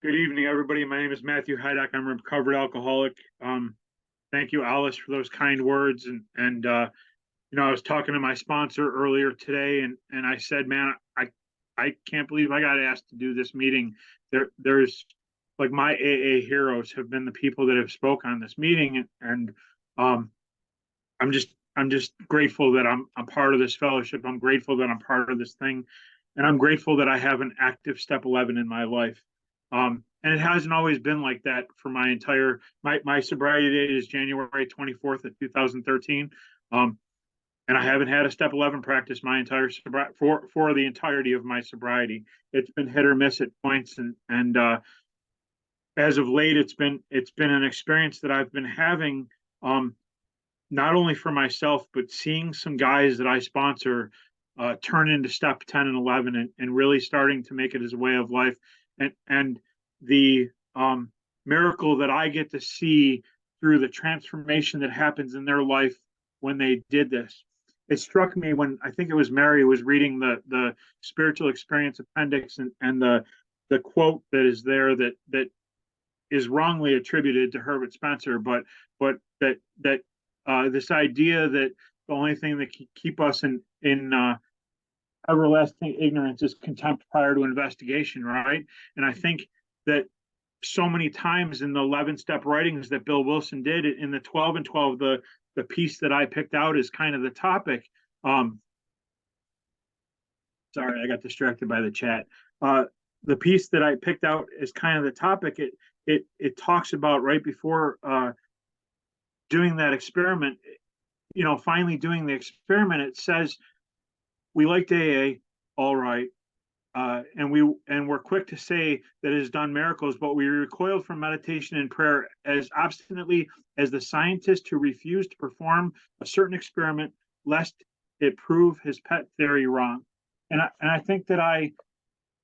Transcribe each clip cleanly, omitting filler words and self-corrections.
Good evening, everybody. My name is Matthew Hydock. I'm a recovered alcoholic. Thank you, Alice, for those kind words. I was talking to my sponsor earlier today, and I said, man, I can't believe I got asked to do this meeting. There's like my AA heroes have been the people that have spoke on this meeting, and um, I'm just grateful that I'm part of this fellowship. I'm grateful that I'm part of this thing, and I'm grateful that I have an active step 11 in my life. And it hasn't always been like that for my sobriety date is January 24th of 2013. Um, and I haven't had a step 11 practice my entire for the entirety of my sobriety. It's been hit or miss at points, and as of late, it's been an experience that I've been having. Not only for myself, but seeing some guys that I sponsor turn into step 10 and 11, and really starting to make it as a way of life. And the miracle that I get to see through the transformation that happens in their life when they did this. It struck me when I think it was Mary was reading the spiritual experience appendix, and the quote that is there that is wrongly attributed to Herbert Spencer, but that this idea that the only thing that can keep us in everlasting ignorance is contempt prior to investigation, right? And I think that so many times in the 11-step writings that Bill Wilson did in the 12 and 12, the piece that I picked out is kind of the topic. Sorry, I got distracted by the chat. The piece that I picked out is kind of the topic. It talks about right before doing that experiment, finally doing the experiment. It says we liked AA, all right, and we're quick to say that it has done miracles, but we recoiled from meditation and prayer as obstinately as the scientist who refused to perform a certain experiment lest it prove his pet theory wrong. And I think that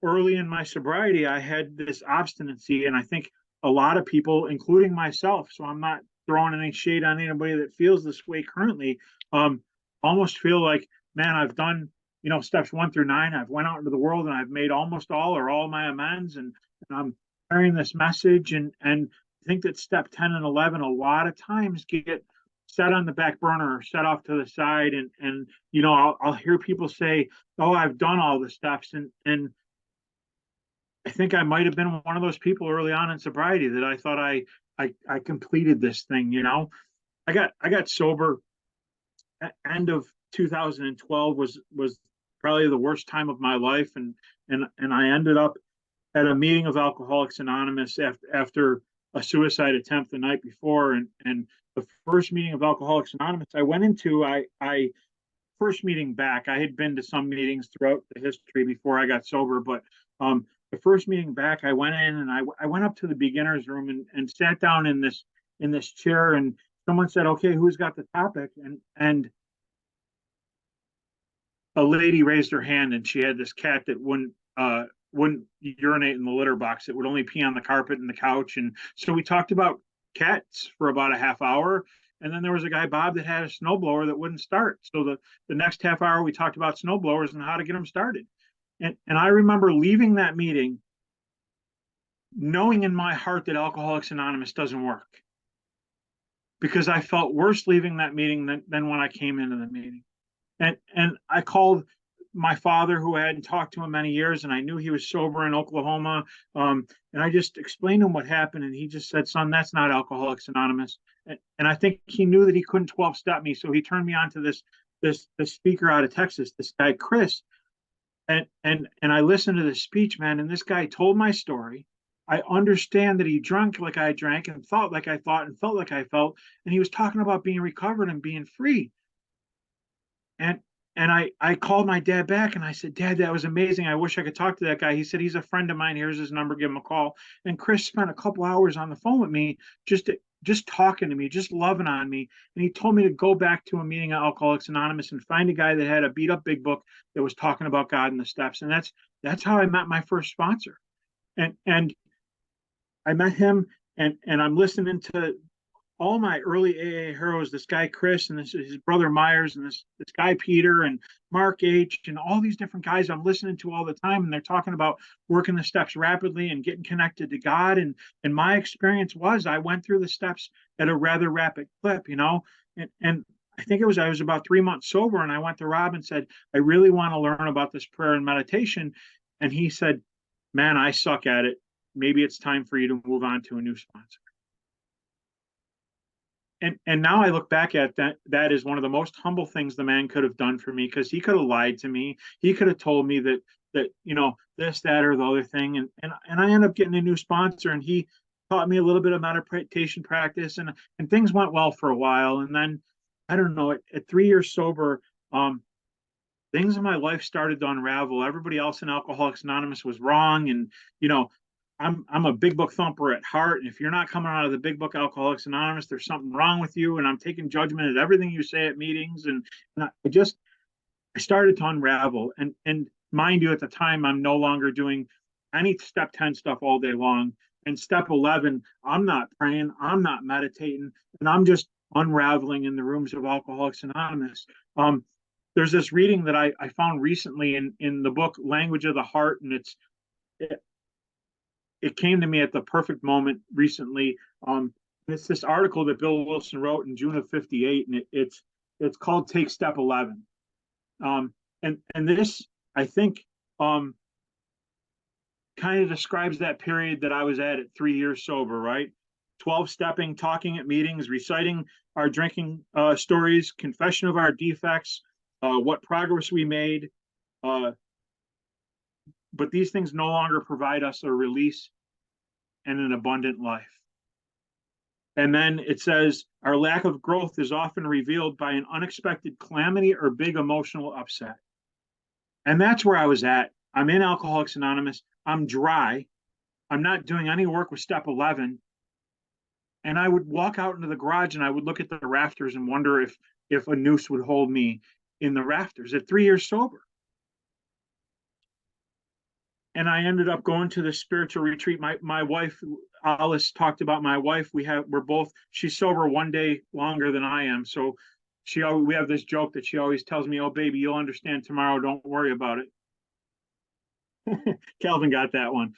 early in my sobriety, I had this obstinacy, and I think a lot of people, including myself, so I'm not throwing any shade on anybody that feels this way currently, almost feel like, man, I've done, steps 1 through 9. I've went out into the world and I've made almost all or all my amends, and I'm carrying this message, and I think that step 10 and 11 a lot of times get set on the back burner or set off to the side, and I'll hear people say, oh, I've done all the steps, and I think I might have been one of those people early on in sobriety that I thought I completed this thing. I got sober at end of 2012 was probably the worst time of my life, and I ended up at a meeting of Alcoholics Anonymous after a suicide attempt the night before, and the first meeting of Alcoholics Anonymous I went into, I first meeting back. I had been to some meetings throughout the history before I got sober, but the first meeting back, I went in and I went up to the beginners room and sat down in this chair, and someone said, "Okay, who's got the topic?" And a lady raised her hand, and she had this cat that wouldn't urinate in the litter box. It would only pee on the carpet and the couch, and so we talked about cats for about a half hour. And then there was a guy, Bob, that had a snowblower that wouldn't start. So the next half hour, we talked about snowblowers and how to get them started. And I remember leaving that meeting knowing in my heart that Alcoholics Anonymous doesn't work, because I felt worse leaving that meeting than when I came into the meeting. And I called my father, who I hadn't talked to in many years, and I knew he was sober in Oklahoma. And I just explained to him what happened, and he just said, "Son, that's not Alcoholics Anonymous." And I think he knew that he couldn't 12-step me, so he turned me on to this speaker out of Texas, this guy Chris. And I listened to this speech, man, and this guy told my story. I understand that he drank like I drank and thought like I thought and felt like I felt, and he was talking about being recovered and being free. And I called my dad back and I said, "Dad, that was amazing. I wish I could talk to that guy." He said, "He's a friend of mine. Here's his number. Give him a call." And Chris spent a couple hours on the phone with me, just talking to me, just loving on me. And he told me to go back to a meeting at Alcoholics Anonymous and find a guy that had a beat up big book that was talking about God and the steps. And that's how I met my first sponsor. And I met him, and I'm listening to all my early AA heroes, this guy Chris and his brother Myers and this guy Peter and Mark H and all these different guys I'm listening to all the time, and they're talking about working the steps rapidly and getting connected to God. And my experience was I went through the steps at a rather rapid clip, and I think I was about 3 months sober, and I went to Rob and said, I really want to learn about this prayer and meditation. And he said, man, I suck at it. Maybe it's time for you to move on to a new sponsor. And now I look back at that is one of the most humble things the man could have done for me, because he could have lied to me. He could have told me that this, that, or the other thing, and I ended up getting a new sponsor, and he taught me a little bit of meditation practice, and things went well for a while. And then I don't know, at 3 years sober, things in my life started to unravel. Everybody else in Alcoholics Anonymous was wrong, and you know I'm a big book thumper at heart, and if you're not coming out of the big book Alcoholics Anonymous, there's something wrong with you. And I'm taking judgment at everything you say at meetings, and I started to unravel. And mind you, at the time, I'm no longer doing any step 10 stuff all day long. And step 11, I'm not praying, I'm not meditating, and I'm just unraveling in the rooms of Alcoholics Anonymous. Um, there's this reading that I found recently in the book Language of the Heart, and it, it came to me at the perfect moment recently. It's this article that Bill Wilson wrote in June of '58, and it's called "Take Step 11." And this, I think, kind of describes that period that I was at 3 years sober, right? 12 stepping, talking at meetings, reciting our drinking stories, confession of our defects, what progress we made. Uh, but these things no longer provide us a release and an abundant life. And then it says, our lack of growth is often revealed by an unexpected calamity or big emotional upset. And that's where I was at. I'm in Alcoholics Anonymous. I'm dry. I'm not doing any work with step 11. And I would walk out into the garage and I would look at the rafters and wonder if a noose would hold me in the rafters at 3 years sober. And I ended up going to the spiritual retreat. My wife, Alice, talked about my wife. She's sober one day longer than I am. So we have this joke that she always tells me, oh, baby, you'll understand tomorrow. Don't worry about it. Calvin got that one.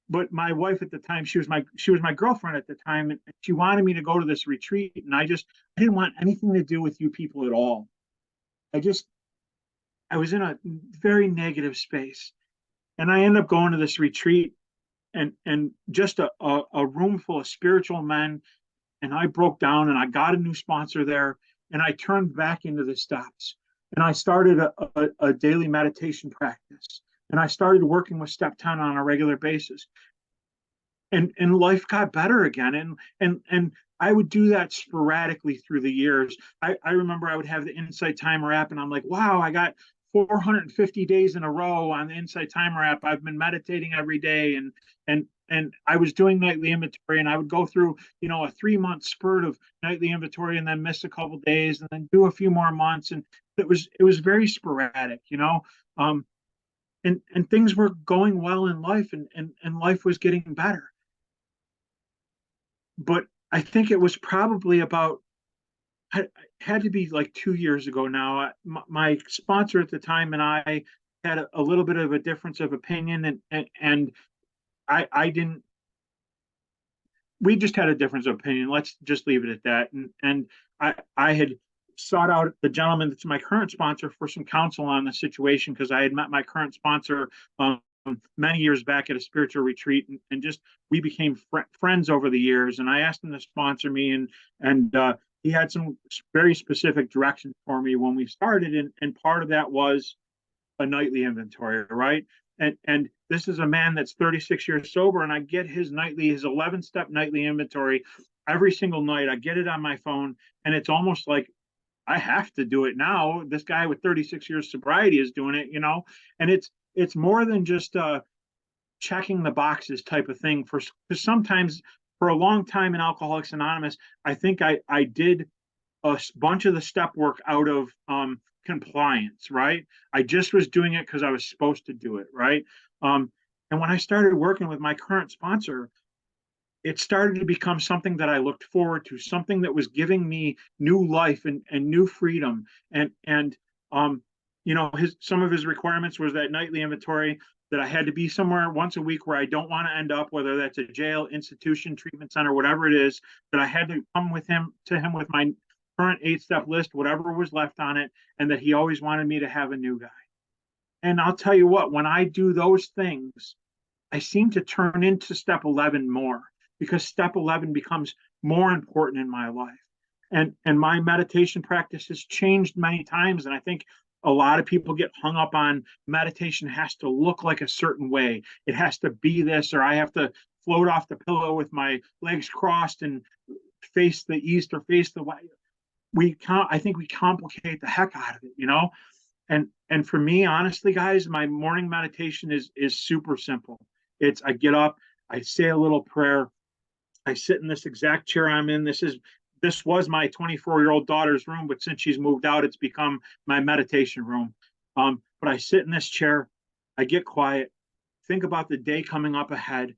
But my wife at the time, she was my girlfriend at the time, and she wanted me to go to this retreat, and I didn't want anything to do with you people at all. I was in a very negative space, and I ended up going to this retreat, and just a room full of spiritual men, and I broke down, and I got a new sponsor there, and I turned back into the steps, and I started a daily meditation practice. And I started working with step 10 on a regular basis. And life got better again. And I would do that sporadically through the years. I remember I would have the Insight Timer app, and I'm like, wow, I got 450 days in a row on the Insight Timer app. I've been meditating every day, and I was doing nightly inventory, and I would go through, a 3 month spurt of nightly inventory and then miss a couple days and then do a few more months. And it was very sporadic, and things were going well in life, and life was getting better. But I think it was probably had to be like 2 years ago now. My sponsor at the time and I had a little bit of a difference of opinion, and I didn't, we just had a difference of opinion. Let's just leave it at that. And I had sought out the gentleman that's my current sponsor for some counsel on the situation, because I had met my current sponsor many years back at a spiritual retreat, and just we became friends over the years. And I asked him to sponsor me, and he had some very specific directions for me when we started, and part of that was a nightly inventory, right? And this is a man that's 36 years sober, and I get his 11-step nightly inventory every single night. I get it on my phone, and it's almost like I have to do it now. This guy with 36 years sobriety is doing it, and it's more than just checking the boxes type of thing. Because sometimes, for a long time in Alcoholics Anonymous, I think I did a bunch of the step work out of compliance, right? I just was doing it because I was supposed to do it, right? And when I started working with my current sponsor, it started to become something that I looked forward to, something that was giving me new life and new freedom. And you know, some of his requirements was that nightly inventory, that I had to be somewhere once a week where I don't want to end up, whether that's a jail, institution, treatment center, whatever it is, that I had to come to him with my current 8-step list, whatever was left on it, and that he always wanted me to have a new guy. And I'll tell you what, when I do those things, I seem to turn into step 11 more, because step 11 becomes more important in my life. And my meditation practice has changed many times. And I think a lot of people get hung up on meditation has to look like a certain way. It has to be this, or I have to float off the pillow with my legs crossed and face the east or face the west. I think we complicate the heck out of it, you know? And for me, honestly, guys, my morning meditation is super simple. It's I get up, I say a little prayer, I sit in this exact chair I'm in. This was my 24-year-old daughter's room, but since she's moved out, it's become my meditation room. But I sit in this chair, I get quiet, think about the day coming up ahead.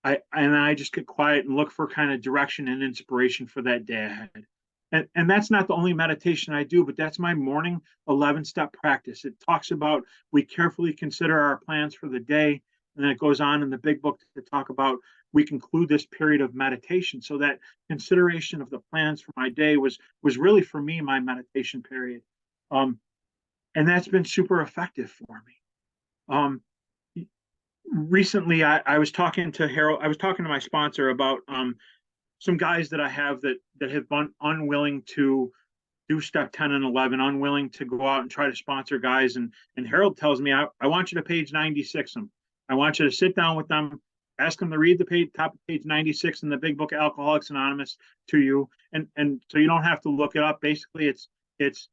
I just get quiet and look for kind of direction and inspiration for that day ahead. And that's not the only meditation I do, but that's my morning 11-step practice. It talks about we carefully consider our plans for the day, and then it goes on in the big book to talk about we conclude this period of meditation. So that consideration of the plans for my day was really for me my meditation period, and that's been super effective for me. Recently, I was talking to Harold. I was talking to my sponsor about some guys that I have that have been unwilling to do step 10 and 11, unwilling to go out and try to sponsor guys. And Harold tells me, I want you to page 96 them. I want you to sit down with them, ask them to read the top of page 96 in the big book, Alcoholics Anonymous, to you. And so you don't have to look it up. Basically, it's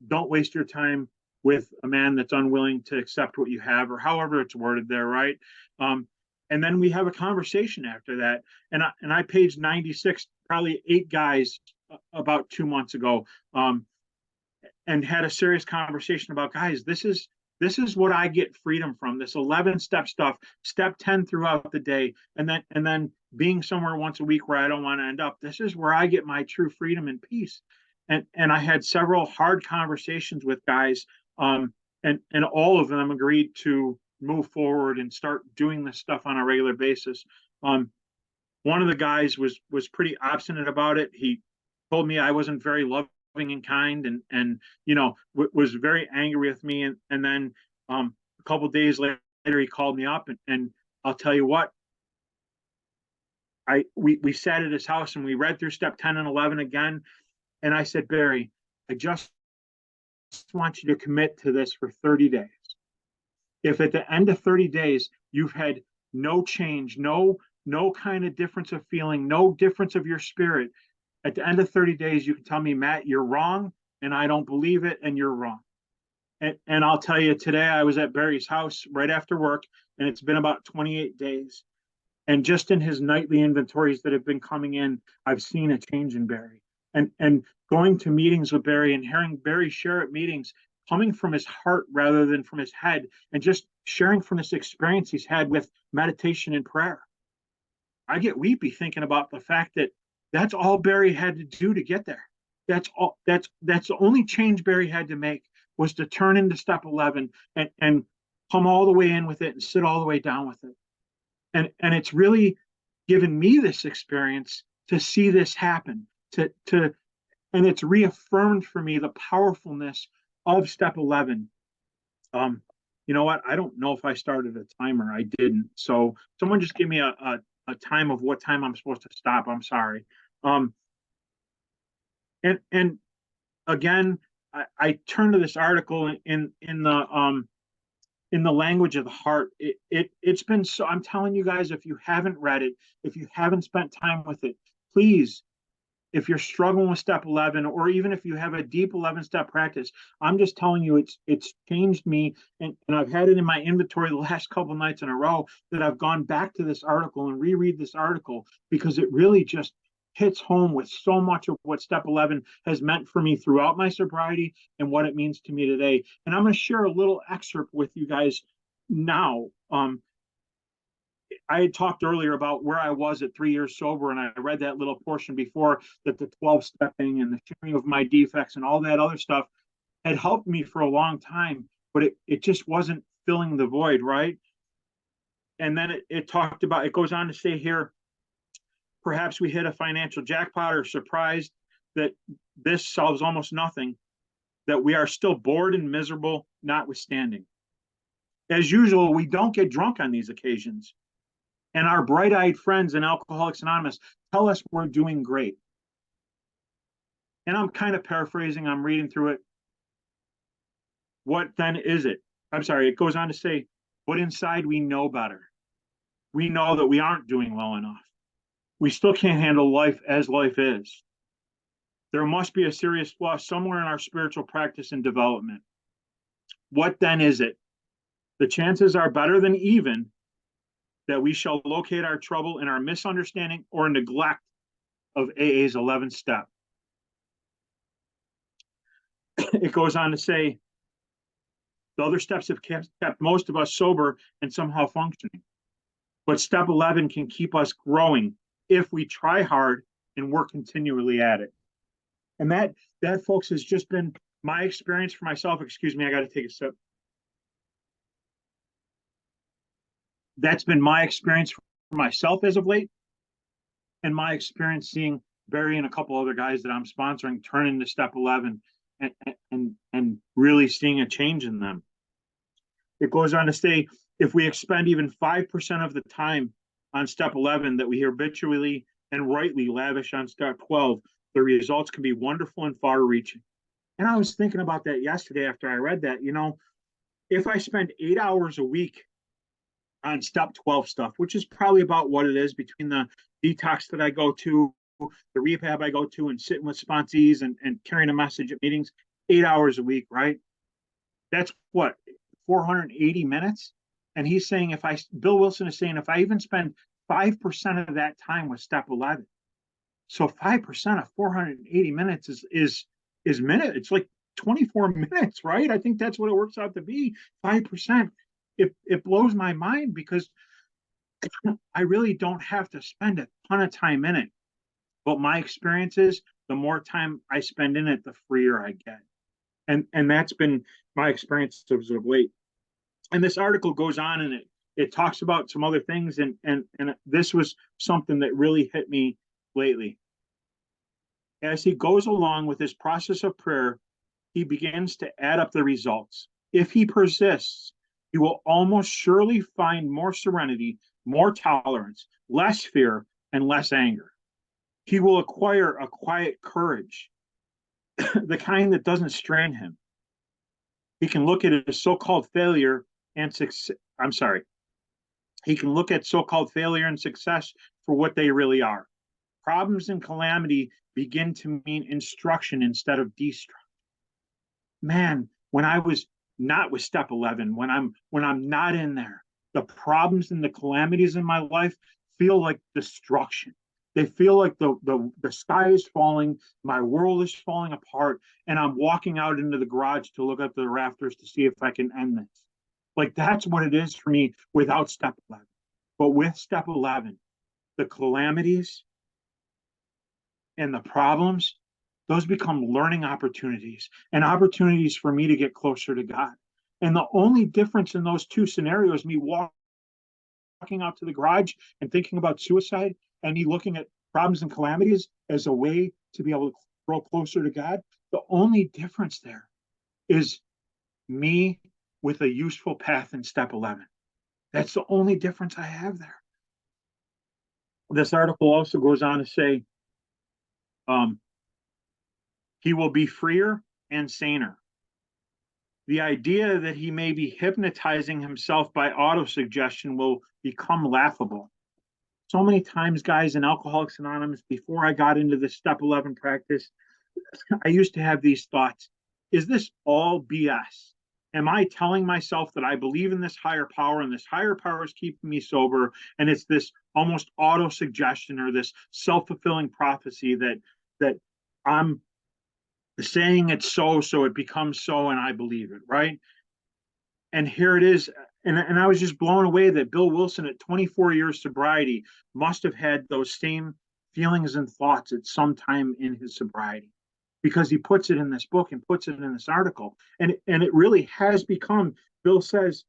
don't waste your time with a man that's unwilling to accept what you have, or however it's worded there, right? And then we have a conversation after that. And I paged 96, probably 8 guys about 2 months ago, and had a serious conversation about, guys, this is what I get freedom from, this 11-step stuff, step 10 throughout the day, and then being somewhere once a week where I don't want to end up. This is where I get my true freedom and peace. And I had several hard conversations with guys, and all of them agreed to move forward and start doing this stuff on a regular basis. One of the guys was pretty obstinate about it. He told me I wasn't very loving and kind, and you know, was very angry with me. And then a couple of days later, he called me up, and I'll tell you what, we sat at his house and we read through step 10 and 11 again. And I said, Barry, I just want you to commit to this for 30 days. If at the end of 30 days, you've had no change, no kind of difference of feeling, no difference of your spirit, at the end of 30 days, you can tell me, Matt, you're wrong, and I don't believe it, and you're wrong. And I'll tell you, today I was at Barry's house right after work, and it's been about 28 days. And just in his nightly inventories that have been coming in, I've seen a change in Barry. And going to meetings with Barry and hearing Barry share at meetings, coming from his heart rather than from his head, and just sharing from this experience he's had with meditation and prayer. I get weepy thinking about the fact that that's all Barry had to do to get there. That's the only change Barry had to make, was to turn into step 11 and come all the way in with it and sit all the way down with it. And it's really given me this experience to see this happen, and it's reaffirmed for me the powerfulness of step 11. You know what? I don't know if I started a timer. I didn't. So someone just give me a time of what time I'm supposed to stop. I'm sorry. And again, I turn to this article in the language of the heart. It's been so, I'm telling you guys, if you haven't read it, if you haven't spent time with it, please, if you're struggling with step 11, or even if you have a deep 11-step practice, I'm just telling you, it's changed me. And I've had it in my inventory the last couple of nights in a row that I've gone back to this article and reread this article, because it really just hits home with so much of what step 11 has meant for me throughout my sobriety and what it means to me today. And I'm going to share a little excerpt with you guys now. I had talked earlier about where I was at 3 years sober, and I read that little portion before that the 12 stepping and the sharing of my defects and all that other stuff had helped me for a long time, but it just wasn't filling the void, right? And then it talked about, it goes on to say here, perhaps we hit a financial jackpot or surprised that this solves almost nothing, that we are still bored and miserable, notwithstanding. As usual, we don't get drunk on these occasions. And our bright eyed friends in Alcoholics Anonymous tell us we're doing great. And I'm kind of paraphrasing, I'm reading through it. What then is it? I'm sorry, it goes on to say, but inside we know better. We know that we aren't doing well enough. We still can't handle life as life is. There must be a serious flaw somewhere in our spiritual practice and development. What then is it? The chances are better than even that we shall locate our trouble in our misunderstanding or neglect of AA's 11th step. It goes on to say, the other steps have kept most of us sober and somehow functioning. But step 11 can keep us growing if we try hard and work continually at it. And that, folks, has just been my experience for myself. Excuse me, I got to take a sip. That's been my experience for myself as of late, and my experience seeing Barry and a couple other guys that I'm sponsoring turn into step 11 and really seeing a change in them. It goes on to say, if we expend even 5% of the time on step 11 that we habitually and rightly lavish on step 12, the results can be wonderful and far reaching. And I was thinking about that yesterday after I read that. You know, if I spend 8 hours a week on step 12 stuff, which is probably about what it is between the detox that I go to, the rehab I go to, and sitting with sponsees and carrying a message at meetings, 8 hours a week, right? That's what, 480 minutes? And he's saying, Bill Wilson is saying, if I even spend 5% of that time with step 11, so 5% of 480 minutes is minute. It's like 24 minutes, right? I think that's what it works out to be, 5%. It blows my mind because I really don't have to spend a ton of time in it. But my experience is the more time I spend in it, the freer I get. And that's been my experience as of late. And this article goes on and it talks about some other things. And this was something that really hit me lately. As he goes along with his process of prayer, he begins to add up the results. If he persists, he will almost surely find more serenity, more tolerance, less fear, and less anger. He will acquire a quiet courage, the kind that doesn't strain him. He can look at his so-called failure and success. He can look at so-called failure and success for what they really are. Problems and calamity begin to mean instruction instead of destruction. Man, when I was not with step 11, when I'm not in there, the problems and the calamities in my life feel like destruction. They feel like the sky is falling, my world is falling apart, and I'm walking out into the garage to look up the rafters to see if I can end this. Like, that's what it is for me without step 11. But with step 11, the calamities and the problems, those become learning opportunities and opportunities for me to get closer to God. And the only difference in those two scenarios, me walking out to the garage and thinking about suicide, and me looking at problems and calamities as a way to be able to grow closer to God, the only difference there is me with a useful path in step 11. That's the only difference I have there. This article also goes on to say, he will be freer and saner. The idea that he may be hypnotizing himself by autosuggestion will become laughable. So many times, guys, in Alcoholics Anonymous, before I got into the step 11 practice, I used to have these thoughts. Is this all BS? Am I telling myself that I believe in this higher power and this higher power is keeping me sober? And it's this almost auto-suggestion or this self-fulfilling prophecy that I'm saying it's so it becomes so, and I believe it, right? And here it is. And I was just blown away that Bill Wilson at 24 years sobriety must have had those same feelings and thoughts at some time in his sobriety, because he puts it in this book and puts it in this article. And it really has become, Bill says,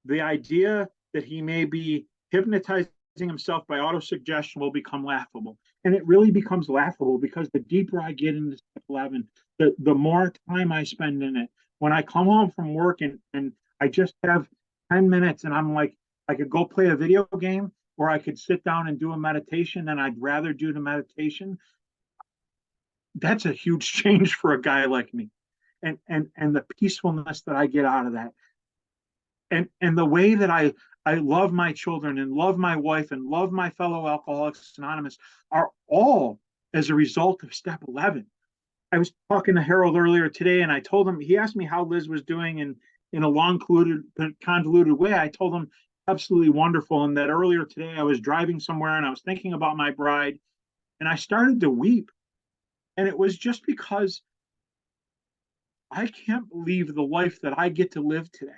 the idea that he may be hypnotizing himself by autosuggestion will become laughable. And it really becomes laughable because the deeper I get into step 11, the more time I spend in it. When I come home from work and I just have 10 minutes and I'm like, I could go play a video game or I could sit down and do a meditation, and I'd rather do the meditation. That's a huge change for a guy like me. And the peacefulness that I get out of that, and the way that I love my children and love my wife and love my fellow Alcoholics Anonymous are all as a result of step 11. I was talking to Harold earlier today, and I told him, he asked me how Liz was doing in a long, convoluted way. I told him absolutely wonderful, and that earlier today I was driving somewhere and I was thinking about my bride, and I started to weep. And it was just because I can't believe the life that I get to live today.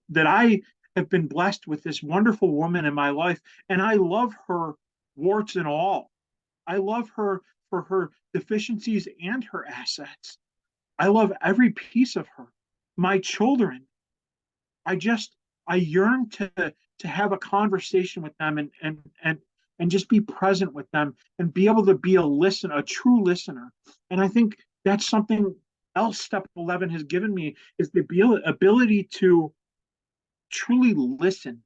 That I have been blessed with this wonderful woman in my life, and I love her warts and all. I love her for her deficiencies and her assets. I love every piece of her. My children, I yearn to have a conversation with them and just be present with them and be able to be a true listener. And I think that's something else step 11 has given me, is the ability to truly listen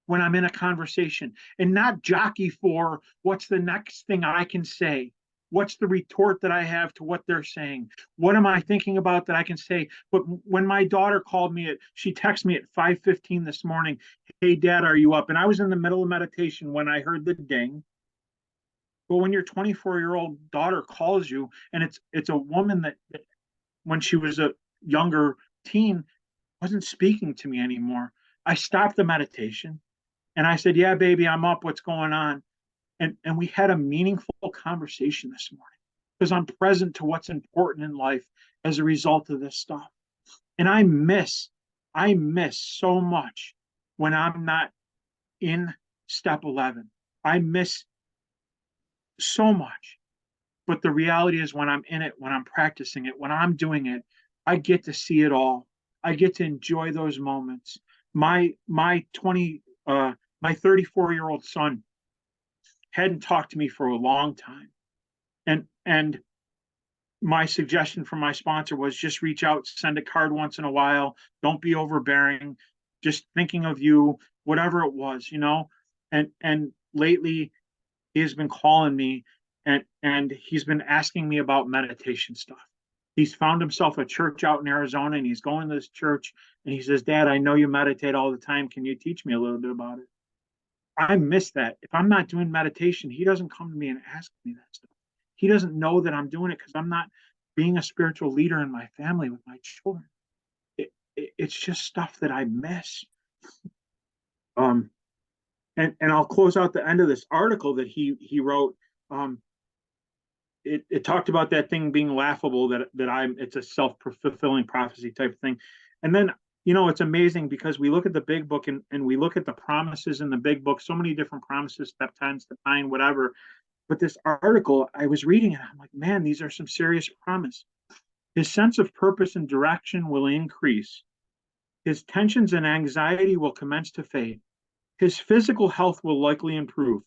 when I'm in a conversation and not jockey for what's the next thing I can say. What's the retort that I have to what they're saying? What am I thinking about that I can say? But when my daughter called me, she texted me at 5:15 this morning, "Hey, Dad, are you up?" And I was in the middle of meditation when I heard the ding. But when your 24-year-old daughter calls you, and it's a woman that when she was a younger teen wasn't speaking to me anymore, I stopped the meditation and I said, "Yeah, baby, I'm up. What's going on?" And we had a meaningful conversation this morning because I'm present to what's important in life as a result of this stuff. And I miss so much when I'm not in step 11. I miss so much. But the reality is, when I'm in it, when I'm practicing it, when I'm doing it, I get to see it all. I get to enjoy those moments. My 20 my 34-year-old son hadn't talked to me for a long time. And my suggestion from my sponsor was just reach out, send a card once in a while, don't be overbearing, just thinking of you, whatever it was, you know. And lately he has been calling me, and he's been asking me about meditation stuff. He's found himself a church out in Arizona, and he's going to this church, and he says, "Dad, I know you meditate all the time. Can you teach me a little bit about it?" I miss that. If I'm not doing meditation, he doesn't come to me and ask me that stuff. He doesn't know that I'm doing it because I'm not being a spiritual leader in my family with my children. It's just stuff that I miss. Um, and I'll close out the end of this article that he wrote. It talked about that thing being laughable, that it's a self-fulfilling prophecy type thing. And then, you know, it's amazing because we look at the big book and we look at the promises in the big book, so many different promises, step 10, step 9, whatever. But this article, I was reading it, I'm like, man, these are some serious promise. His sense of purpose and direction will increase. His tensions and anxiety will commence to fade. His physical health will likely improve.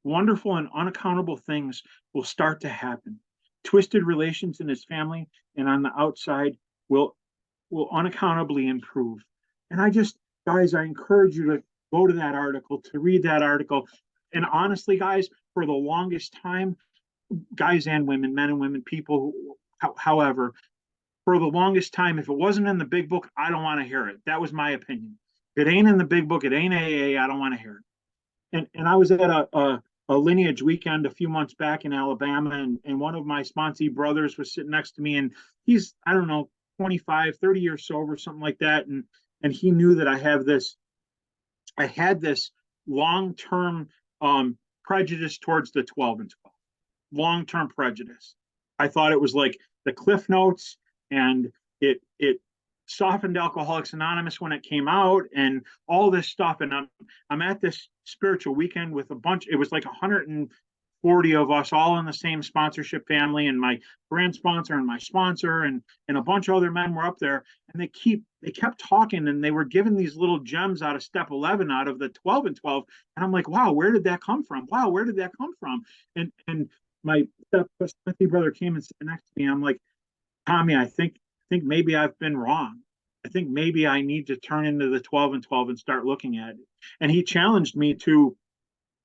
Wonderful and unaccountable things will start to happen. Twisted relations in his family and on the outside will unaccountably improve. And guys, I encourage you to go to that article, to read that article. And honestly, guys, for the longest time, guys and women, men and women, people, however, for the longest time, if it wasn't in the big book, I don't want to hear it. That was my opinion. If it ain't in the big book, it ain't AA, I don't want to hear it. And I was at a lineage weekend a few months back in Alabama, and one of my sponsee brothers was sitting next to me, and he's, I don't know, 25, 30 years sober, something like that. And he knew that I had this long-term prejudice towards the 12 and 12, long-term prejudice. I thought it was like the Cliff Notes, and it softened Alcoholics Anonymous when it came out and all this stuff. And I'm at this spiritual weekend with a bunch, it was like 140 of us all in the same sponsorship family, and my brand sponsor and my sponsor and a bunch of other men were up there, and they kept talking, and they were giving these little gems out of step 11 out of the 12 and 12. And I'm like, wow, where did that come from? Wow, where did that come from? And my step brother came and sat next to me. I'm like, Tommy, I think maybe I've been wrong. I think maybe I need to turn into the 12 and 12 and start looking at it. And he challenged me to,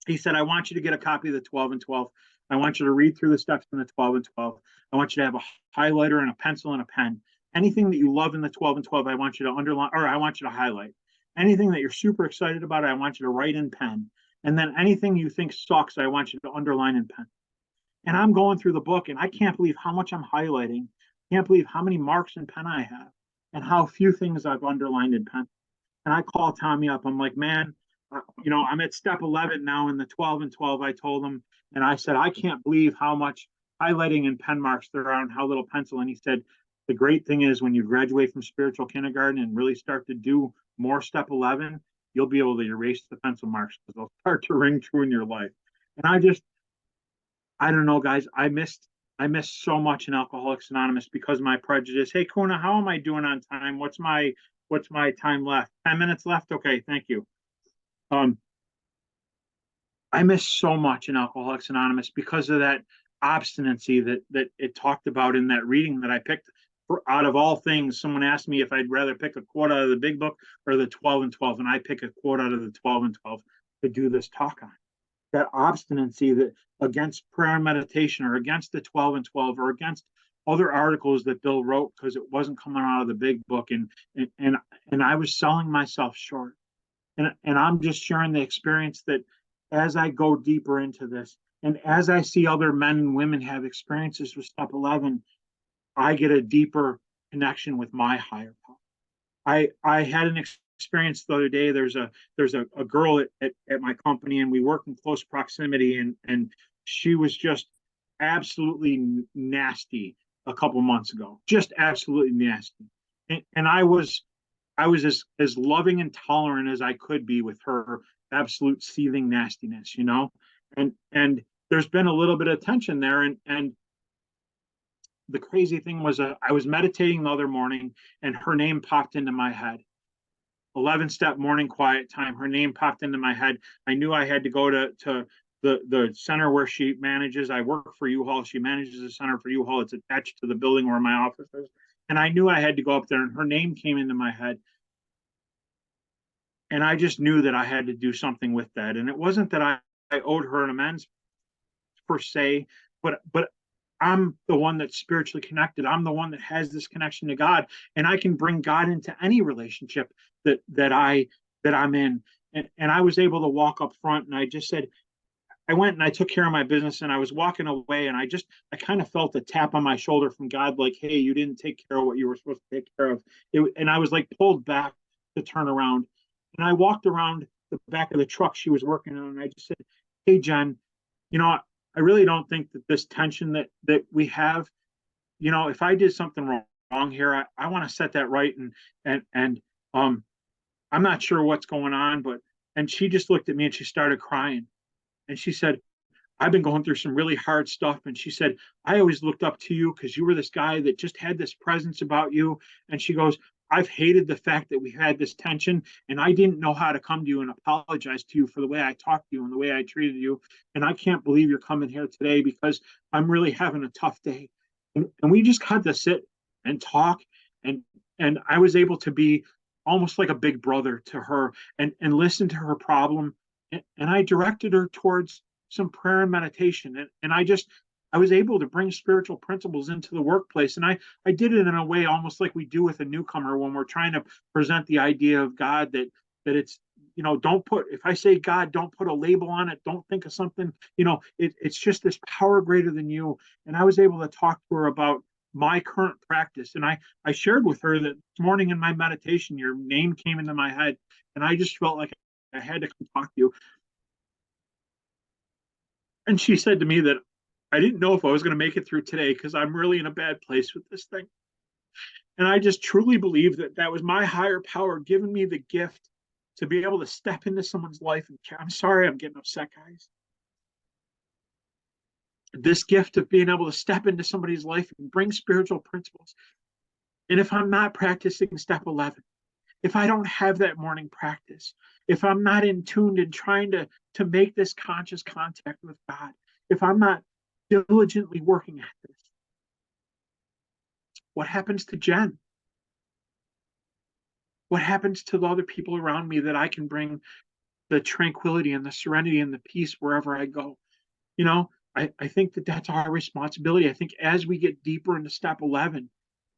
he said, I want you to get a copy of the 12 and 12. I want you to read through the steps in the 12 and 12. I want you to have a highlighter and a pencil and a pen. Anything that you love in the 12 and 12, I want you to underline, or I want you to highlight. Anything that you're super excited about, I want you to write in pen. And then anything you think sucks, I want you to underline in pen. And I'm going through the book, and I can't believe how much I'm highlighting. Can't believe how many marks in pen I have and how few things I've underlined in pen. And I call Tommy up. I'm like, man, I'm at step 11 now in the 12 and 12. I told him, and I said, I can't believe how much highlighting and pen marks there are and how little pencil. And he said, the great thing is when you graduate from spiritual kindergarten and really start to do more step 11, you'll be able to erase the pencil marks because they'll start to ring true in your life. And I don't know, guys. I missed so much in Alcoholics Anonymous because of my prejudice. Hey, Kuna, how am I doing on time? What's my time left? 10 minutes left? Okay, thank you. I missed so much in Alcoholics Anonymous because of that obstinacy that it talked about in that reading that I picked. Out of all things, someone asked me if I'd rather pick a quote out of the big book or the 12 and 12, and I pick a quote out of the 12 and 12 to do this talk on. That obstinacy that against prayer and meditation or against the 12 and 12 or against other articles that Bill wrote because it wasn't coming out of the big book, and I was selling myself short. And I'm just sharing the experience that as I go deeper into this and as I see other men and women have experiences with step 11, I get a deeper connection with my higher power. I had an experience the other day. There's a girl at my company, and we work in close proximity, and she was just absolutely nasty a couple months ago, just absolutely nasty. And I was as loving and tolerant as I could be with her absolute seething nastiness, and there's been a little bit of tension there, and the crazy thing was I was meditating the other morning and her name popped into my head. 11-step morning quiet time. Her name popped into my head. I knew I had to go to the center where she manages. I work for U-Haul. She manages the center for U-Haul. It's attached to the building where my office is. And I knew I had to go up there, and her name came into my head. And I just knew that I had to do something with that. And it wasn't that I owed her an amends per se, but I'm the one that's spiritually connected. I'm the one that has this connection to God, and I can bring God into any relationship that I'm in. And I was able to walk up front, and I just said, I went and I took care of my business, and I was walking away, and I kind of felt a tap on my shoulder from God, like, hey, you didn't take care of what you were supposed to take care of. And I was like pulled back to turn around, and I walked around the back of the truck she was working on, and I just said, hey, Jen, I really don't think that this tension that we have, if I did something wrong here, I want to set that right. And I'm not sure what's going on, and she just looked at me and she started crying. And she said, I've been going through some really hard stuff. And she said, I always looked up to you because you were this guy that just had this presence about you. And she goes, I've hated the fact that we had this tension, and I didn't know how to come to you and apologize to you for the way I talked to you and the way I treated you. And I can't believe you're coming here today because I'm really having a tough day. And we just got to sit and talk. And I was able to be almost like a big brother to her and listen to her problem. And I directed her towards some prayer and meditation. And I was able to bring spiritual principles into the workplace. And I did it in a way almost like we do with a newcomer when we're trying to present the idea of God, that it's, don't put, if I say God, don't put a label on it. Don't think of something, it's just this power greater than you. And I was able to talk to her about my current practice. And I shared with her that this morning in my meditation, your name came into my head. And I just felt like I had to come talk to you. And she said to me that I didn't know if I was going to make it through today because I'm really in a bad place with this thing. And I just truly believe that that was my higher power giving me the gift to be able to step into someone's life. And I'm sorry, I'm getting upset, guys. This gift of being able to step into somebody's life and bring spiritual principles. And if I'm not practicing step 11, if I don't have that morning practice, if I'm not in tuned and trying to make this conscious contact with God, if I'm not diligently working at this, what happens to Jen? What happens to the other people around me that I can bring the tranquility and the serenity and the peace wherever I go? You know, I think that that's our responsibility. I think as we get deeper into step 11,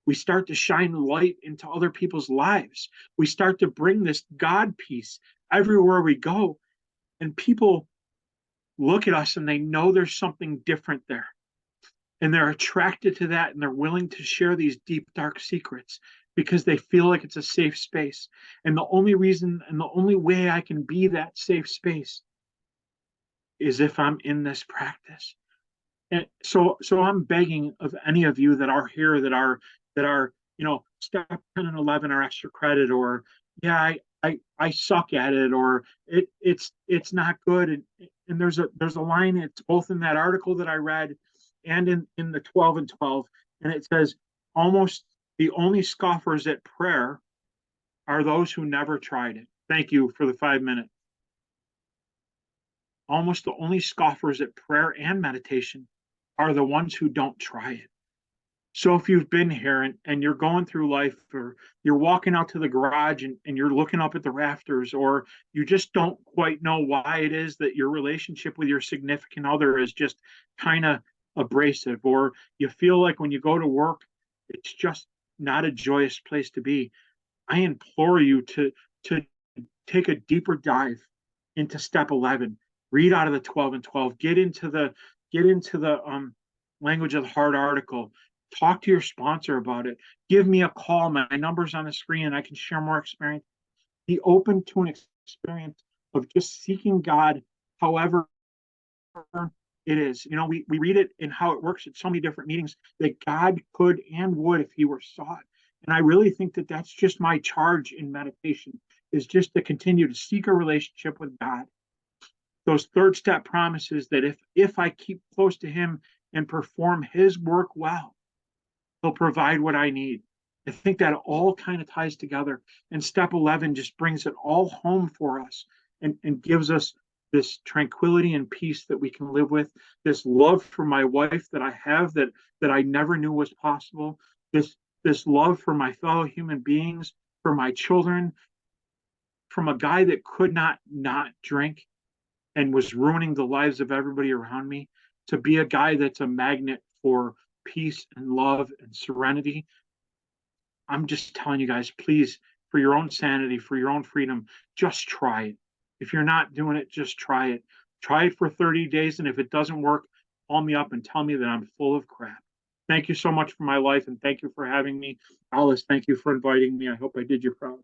we start to shine light into other people's lives. We start to bring this God peace everywhere we go. And people look at us and they know there's something different there. And they're attracted to that and they're willing to share these deep, dark secrets because they feel like it's a safe space. And the only reason and the only way I can be that safe space is if I'm in this practice. And so I'm begging of any of you that are here that are step 10 and 11 are extra credit, or yeah, I suck at it, or it's not good. And there's a line, it's both in that article that I read and in the 12 and 12, and it says almost the only scoffers at prayer are those who never tried it. Thank you for the 5 minutes. Almost the only scoffers at prayer and meditation are the ones who don't try it. So if you've been here and you're going through life, or you're walking out to the garage and you're looking up at the rafters, or you just don't quite know why it is that your relationship with your significant other is just kind of abrasive, or you feel like when you go to work, it's just not a joyous place to be, I implore you to take a deeper dive into step 11. Read out of the 12 and 12. Get into the language of the heart article. Talk to your sponsor about it. Give me a call. My number's on the screen and I can share more experience. Be open to an experience of just seeking God however it is. We read it in How It Works at so many different meetings that God could and would if he were sought. And I really think that that's just my charge in meditation, is just to continue to seek a relationship with God. Those third step promises that if I keep close to him and perform his work well, he'll provide what I need. I think that all kind of ties together. And step 11 just brings it all home for us and gives us this tranquility and peace that we can live with, this love for my wife that I have that I never knew was possible, this love for my fellow human beings, for my children, from a guy that could not drink and was ruining the lives of everybody around me, to be a guy that's a magnet for peace and love and serenity. I'm just telling you guys, please, for your own sanity, for your own freedom, just try it. If you're not doing it, just try it. Try it for 30 days. And if it doesn't work, call me up and tell me that I'm full of crap. Thank you so much for my life. And thank you for having me. Alice, thank you for inviting me. I hope I did you proud.